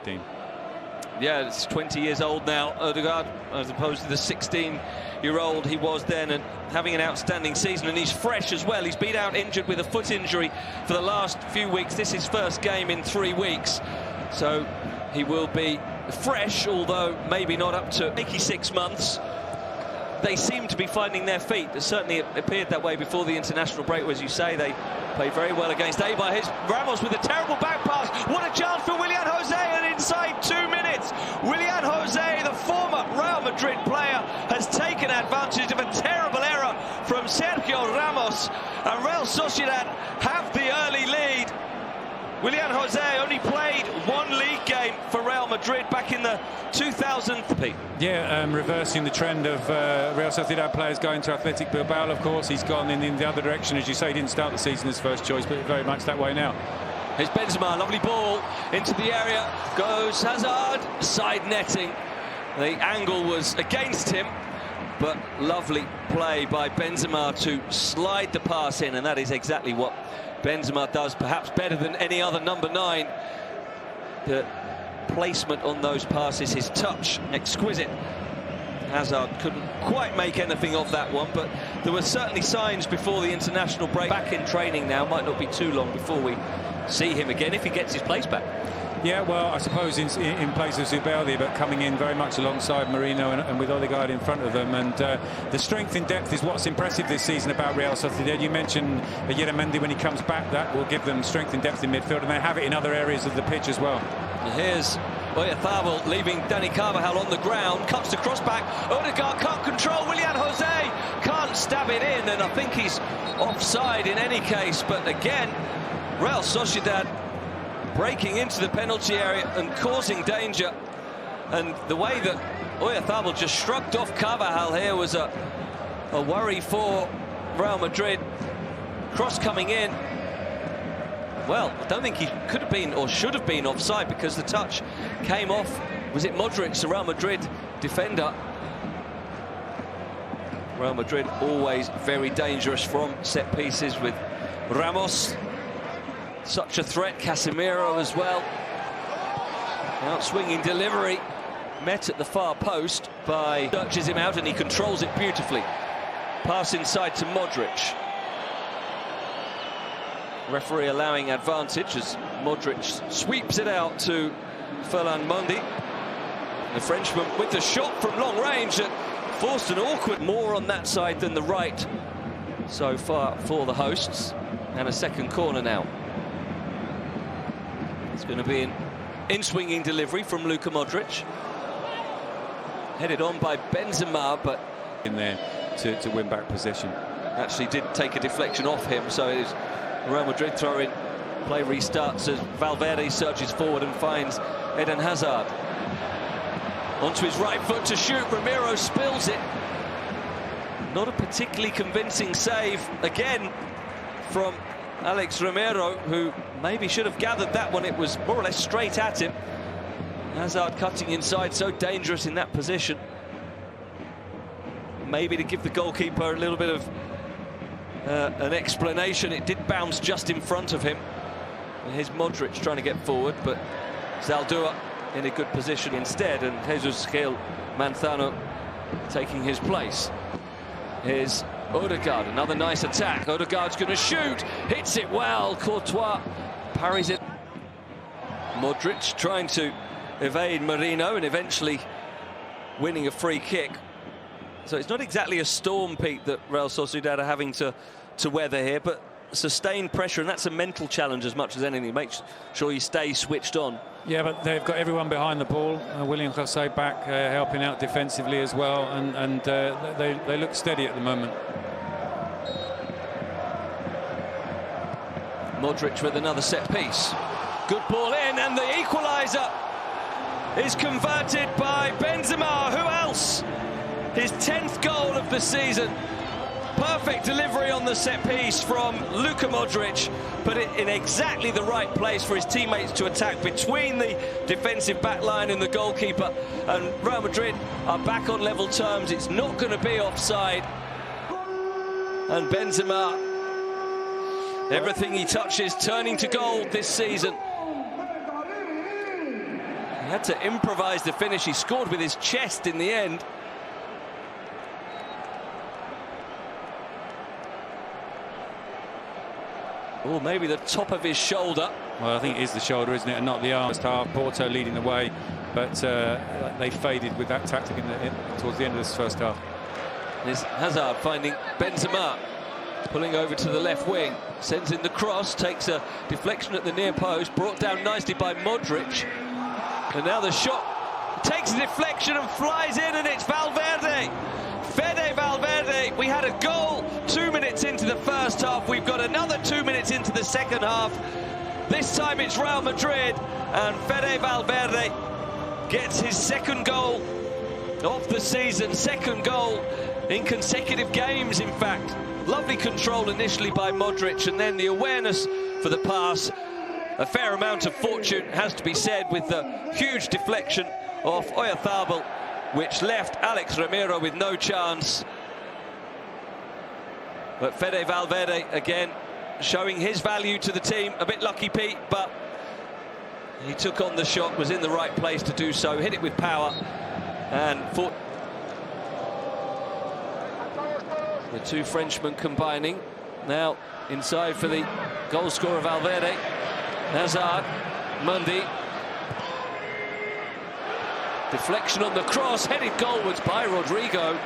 15. Yeah, it's 20 years old now, Odegaard, as opposed to the 16-year-old he was then, and having an outstanding season. And he's fresh as well. He's been out injured with a foot injury for the last few weeks. This is his first game in 3 weeks, so he will be fresh, although maybe not up to 86 months. They seem to be finding their feet. It certainly appeared that way before the international break. As you say, they played very well against Eibar. Here's Ramos with a terrible back pass. What a chance for Willian Jose, and inside 2 minutes, Willian Jose, the former Real Madrid player, has taken advantage of a terrible error from Sergio Ramos, and Real Sociedad have the early lead. Willian Jose only played 1 league game for Real Madrid back in the 2000s. Yeah, reversing the trend of Real Sociedad players going to Athletic Bilbao, of course. He's gone in the other direction. As you say, he didn't start the season as first choice, but very much that way now. Here's Benzema, lovely ball into the area. Goes Hazard, side netting. The angle was against him, but lovely play by Benzema to slide the pass in, and that is exactly what Benzema does, perhaps better than any other number 9. The placement on those passes, his touch, exquisite. Hazard couldn't quite make anything of that one, but there were certainly signs before the international break. Back in training now, might not be too long before we see him again, if he gets his place back. Yeah, well, I suppose in place of Zubeldia, but coming in very much alongside Marino and with Odegaard in front of them. And the strength in depth is what's impressive this season about Real Sociedad. You mentioned Yeramendi, when he comes back, that will give them strength in depth in midfield, and they have it in other areas of the pitch as well. And here's Oyarzabal leaving Dani Carvajal on the ground, cuts the cross back. Odegaard can't control. Willian Jose can't stab it in, and I think he's offside in any case. But again, Real Sociedad breaking into the penalty area and causing danger, and the way that Oyarzabal just shrugged off Carvajal here was a worry for Real Madrid. Cross coming in. Well, I don't think he could have been or should have been offside, because the touch came off. Was it Modric, the Real Madrid defender? Real Madrid always very dangerous from set pieces with Ramos. Such a threat. Casemiro as well. Out-swinging delivery, met at the far post by... Searches him out and he controls it beautifully. Pass inside to Modric. Referee allowing advantage as Modric sweeps it out to Ferland Mendy. The Frenchman with the shot from long range that forced an awkward... More on that side than the right so far for the hosts. And a second corner now. It's going to be an in-swinging delivery from Luka Modric. Headed on by Benzema, but... in there to win back possession. Actually did take a deflection off him, so it is Real Madrid throw-in. Play restarts as Valverde searches forward and finds Eden Hazard. Onto his right foot to shoot. Ramiro spills it. Not a particularly convincing save again from Alex Ramiro, who maybe should have gathered that one. It was more or less straight at him. Hazard cutting inside, so dangerous in that position. Maybe to give the goalkeeper a little bit of an explanation. It did bounce just in front of him. And here's Modric trying to get forward, but Zaldua in a good position instead, and Jesus Gil Manzano taking his place. Here's Odegaard, another nice attack. Odegaard's going to shoot, hits it well. Courtois parries it. Modric trying to evade Marino and eventually winning a free kick. So it's not exactly a storm, Pete, that Real Sociedad are having to weather here, but sustained pressure, and that's a mental challenge as much as anything. Make sure you stay switched on. Yeah, but they've got everyone behind the ball. Willian Jose back helping out defensively as well, and they look steady at the moment. Modric with another set piece. Good ball in, and the equaliser is converted by Benzema. Who else? His 10th goal of the season. Perfect delivery on the set piece from Luka Modric, but in exactly the right place for his teammates to attack between the defensive back line and the goalkeeper. And Real Madrid are back on level terms. It's not going to be offside. And Benzema, everything he touches turning to gold this season. He had to improvise the finish. He scored with his chest in the end. Oh, maybe the top of his shoulder. Well, I think it is the shoulder, isn't it, and not the arm. First half, Porto leading the way, but they faded with that tactic towards the end of this first half. There's Hazard finding Benzema, pulling over to the left wing, sends in the cross, takes a deflection at the near post, brought down nicely by Modric, and now the shot takes a deflection and flies in, and it's Valverde. Fede Valverde. We had a goal 2 minutes into the first half. We've got another 2 minutes into the second half. This time it's Real Madrid, and Fede Valverde gets his second goal of the season, second goal in consecutive games, in fact. Lovely control initially by Modric, and then the awareness for the pass. A fair amount of fortune, has to be said, with the huge deflection of Oyarzabal, which left Alex Ramiro with no chance. But Fede Valverde again showing his value to the team. A bit lucky, Pete, but he took on the shot, was in the right place to do so, hit it with power, and the two Frenchmen combining. Now inside for the goal scorer Valverde. Hazard, Mundi. Deflection on the cross, headed goalwards by Rodrigo.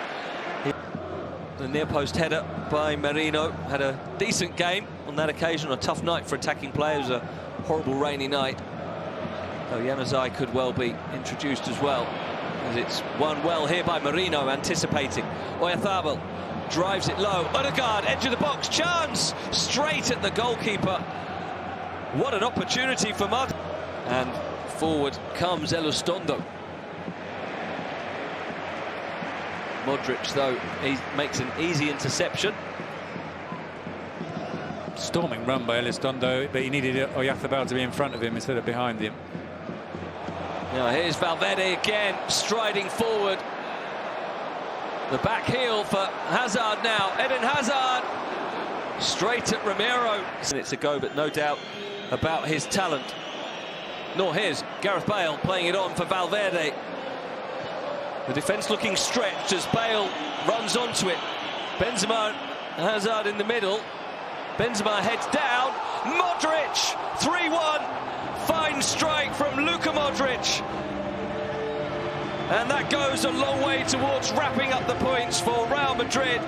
The near post header by Merino. Had a decent game on that occasion, a tough night for attacking players, a horrible rainy night. So Januzaj could well be introduced as well, as it's won well here by Merino, anticipating. Oyarzabal drives it low. Odegaard, edge of the box, chance! Straight at the goalkeeper. What an opportunity for Madrid. And forward comes Elizondo. Modric, though, he makes an easy interception. Storming run by Elizondo, but he needed Oyarzabal to be in front of him instead of behind him. Now here's Valverde again, striding forward. The back heel for Hazard now. Eden Hazard straight at Ramiro. It's a go, but no doubt about his talent. Nor here's Gareth Bale playing it on for Valverde. The defence looking stretched as Bale runs onto it. Benzema, Hazard in the middle. Benzema heads down. Modric, 3-1. Fine strike from Luka Modric. And that goes a long way towards wrapping up the points for Real Madrid,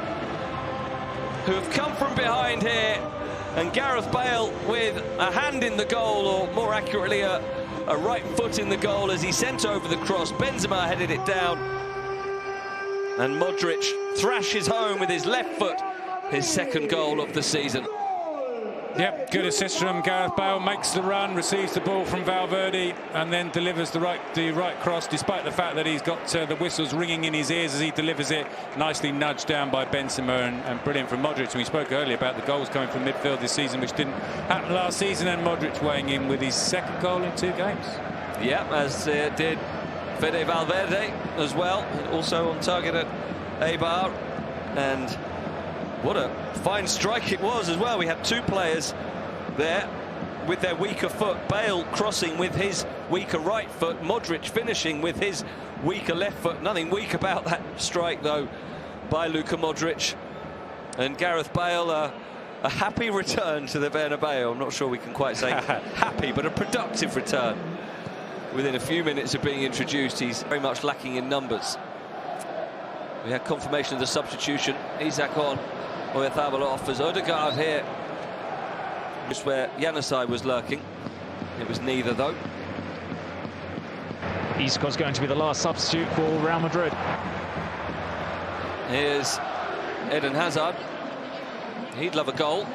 who have come from behind here. And Gareth Bale with a hand in the goal, or more accurately a right foot in the goal, as he sent over the cross. Benzema headed it down, and Modric thrashes home with his left foot his second goal of the season. Yep, good assist from Gareth Bale, makes the run, receives the ball from Valverde, and then delivers the right cross, despite the fact that he's got the whistles ringing in his ears as he delivers it. Nicely nudged down by Benzema, and brilliant from Modric. And we spoke earlier about the goals coming from midfield this season, which didn't happen last season, and Modric weighing in with his second goal in 2 games. Yeah, as did Fede Valverde as well, also on target at Eibar. And what a fine strike it was as well. We had 2 players there with their weaker foot. Bale crossing with his weaker right foot. Modric finishing with his weaker left foot. Nothing weak about that strike, though, by Luka Modric. And Gareth Bale, a happy return to the Bernabeu. I'm not sure we can quite say happy, but a productive return. Within a few minutes of being introduced, he's very much lacking in numbers. We had confirmation of the substitution. Isak on, Oyarzabal off, as Odegaard here. Just where Januzaj was lurking. It was neither, though. Isco's going to be the last substitute for Real Madrid. Here's Eden Hazard. He'd love a goal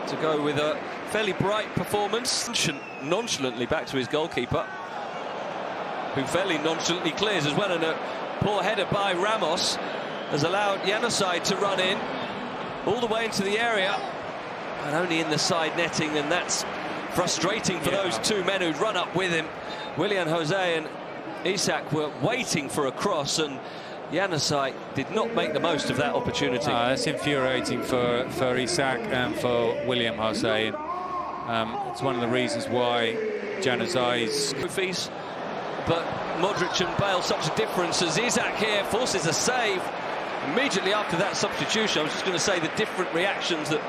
to go with a fairly bright performance. Nonchalantly back to his goalkeeper, who fairly nonchalantly clears as well, and a poor header by Ramos has allowed Januzaj to run in all the way into the area, but only in the side netting, and that's frustrating for those 2 men who'd run up with him. Willian Jose and Isak were waiting for a cross, and Januzaj did not make the most of that opportunity. That's infuriating for Isak and for William Jose. It's one of the reasons why Januzaj's trophies, but Modric and Bale, such a difference as Isak here forces a save. Immediately after that substitution, I was just going to say the different reactions that